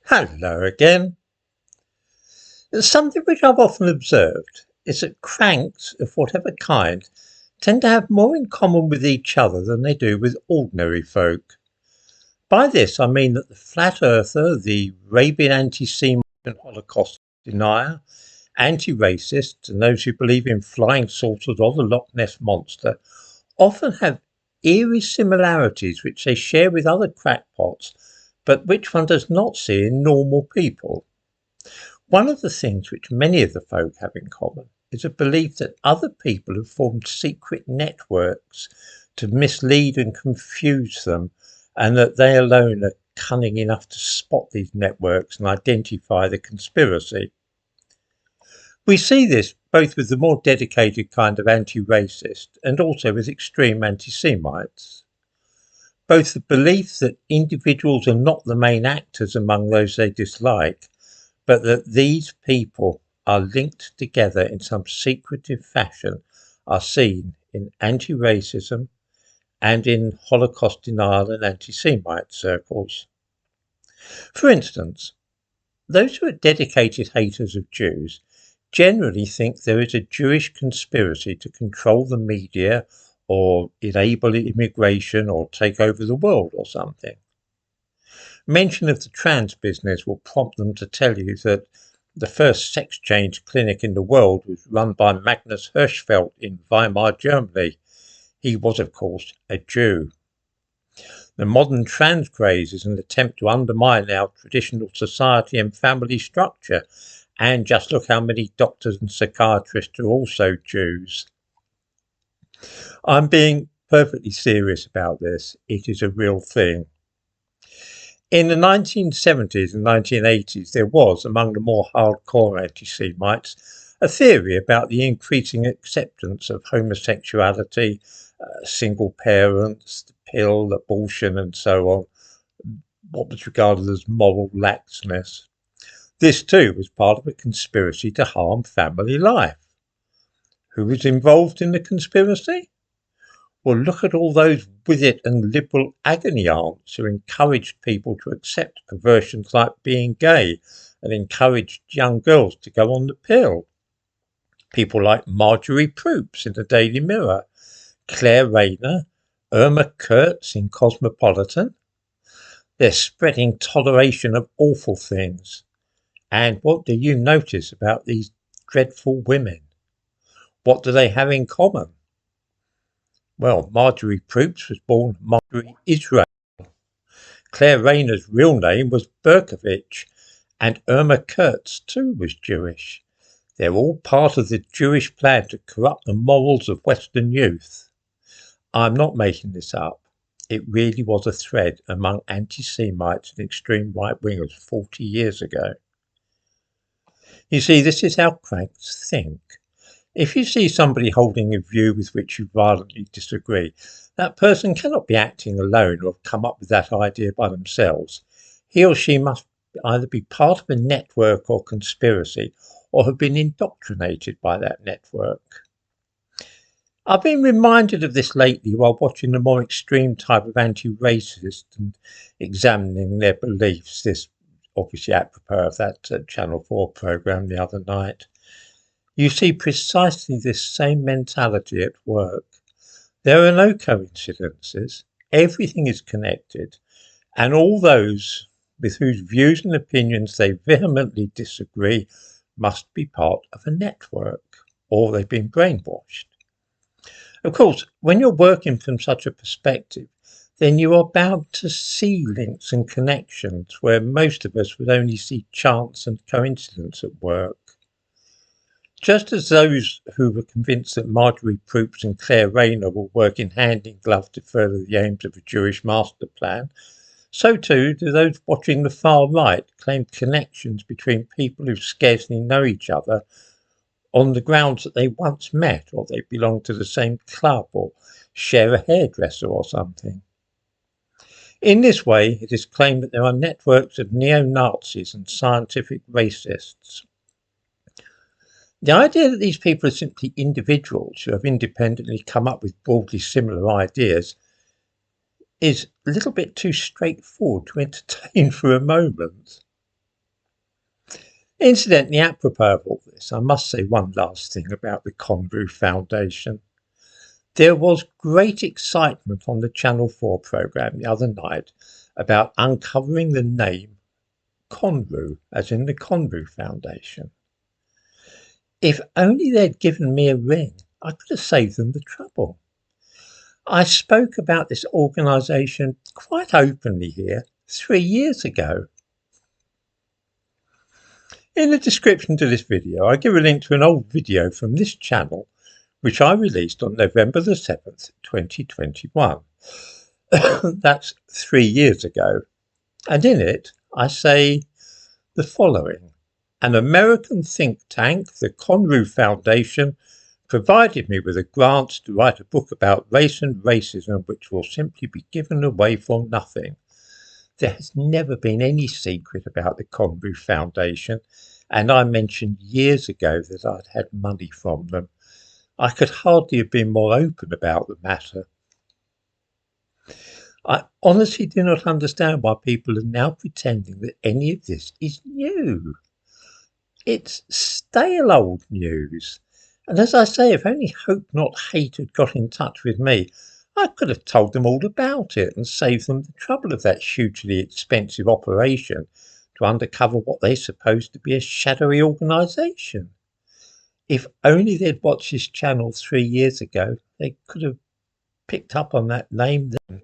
Hello again. Something which I've often observed is that cranks of whatever kind tend to have more in common with each other than they do with ordinary folk. By this I mean that the flat earther, the rabid anti-Semite and Holocaust denier, anti-racist, and those who believe in flying saucers or the Loch Ness monster often have eerie similarities which they share with other crackpots, but which one does not see in normal people. One of the things which many of the folk have in common is a belief that other people have formed secret networks to mislead and confuse them, and that they alone are cunning enough to spot these networks and identify the conspiracy. We see this both with the more dedicated kind of anti-racist and also with extreme anti-Semites. Both the belief that individuals are not the main actors among those they dislike, but that these people are linked together in some secretive fashion, are seen in anti-racism and in Holocaust denial and anti-Semite circles. For instance, those who are dedicated haters of Jews generally think there is a Jewish conspiracy to control the media or enable immigration or take over the world or something. Mention of the trans business will prompt them to tell you that the first sex change clinic in the world was run by Magnus Hirschfeld in Weimar, Germany. He was, of course, a Jew. The modern trans craze is an attempt to undermine our traditional society and family structure. And just look how many doctors and psychiatrists are also Jews. I'm being perfectly serious about this. It is a real thing. In the 1970s and 1980s, there was, among the more hardcore anti-Semites, a theory about the increasing acceptance of homosexuality, single parents, the pill, abortion, and so on, what was regarded as moral laxness. This too was part of a conspiracy to harm family life. Who was involved in the conspiracy? Well, look at all those with it and liberal agony aunts who encouraged people to accept perversions like being gay and encouraged young girls to go on the pill. People like Marjorie Proops in the Daily Mirror, Claire Rayner, Irma Kurtz in Cosmopolitan. They're spreading toleration of awful things. And what do you notice about these dreadful women? What do they have in common? Well, Marjorie Proops was born Marjorie Israel. Claire Rayner's real name was Berkovich, and Irma Kurtz too was Jewish. They're all part of the Jewish plan to corrupt the morals of Western youth. I'm not making this up. It really was a thread among anti-Semites and extreme right-wingers 40 years ago. You see, this is how cranks think. If you see somebody holding a view with which you violently disagree, that person cannot be acting alone or have come up with that idea by themselves. He or she must either be part of a network or conspiracy, or have been indoctrinated by that network. I've been reminded of this lately while watching the more extreme type of anti-racist and examining their beliefs. This obviously apropos of that Channel 4 programme the other night. You see precisely this same mentality at work. There are no coincidences. Everything is connected. And all those with whose views and opinions they vehemently disagree must be part of a network, or they've been brainwashed. Of course, when you're working from such a perspective, then you are bound to see links and connections where most of us would only see chance and coincidence at work. Just as those who were convinced that Marjorie Proops and Claire Rayner were working hand in glove to further the aims of a Jewish master plan, so too do those watching the far right claim connections between people who scarcely know each other on the grounds that they once met, or they belong to the same club, or share a hairdresser or something. In this way, it is claimed that there are networks of neo-Nazis and scientific racists. The idea that these people are simply individuals who have independently come up with broadly similar ideas is a little bit too straightforward to entertain for a moment. Incidentally, apropos of all this, I must say one last thing about the Conru Foundation. There was great excitement on the Channel 4 programme the other night about uncovering the name Conru, as in the Conru Foundation. If only they'd given me a ring, I could have saved them the trouble. I spoke about this organisation quite openly here 3 years ago. In the description to this video, I give a link to an old video from this channel which I released on November the 7th, 2021. That's 3 years ago. And in it, I say the following. An American think tank, the Conru Foundation, provided me with a grant to write a book about race and racism which will simply be given away for nothing. There has never been any secret about the Conru Foundation, and I mentioned years ago that I'd had money from them. I could hardly have been more open about the matter. I honestly do not understand why people are now pretending that any of this is new. It's stale old news. And as I say, if only Hope Not Hate had got in touch with me, I could have told them all about it and saved them the trouble of that hugely expensive operation to uncover what they supposed to be a shadowy organisation. If only they'd watched this channel 3 years ago, they could have picked up on that name then.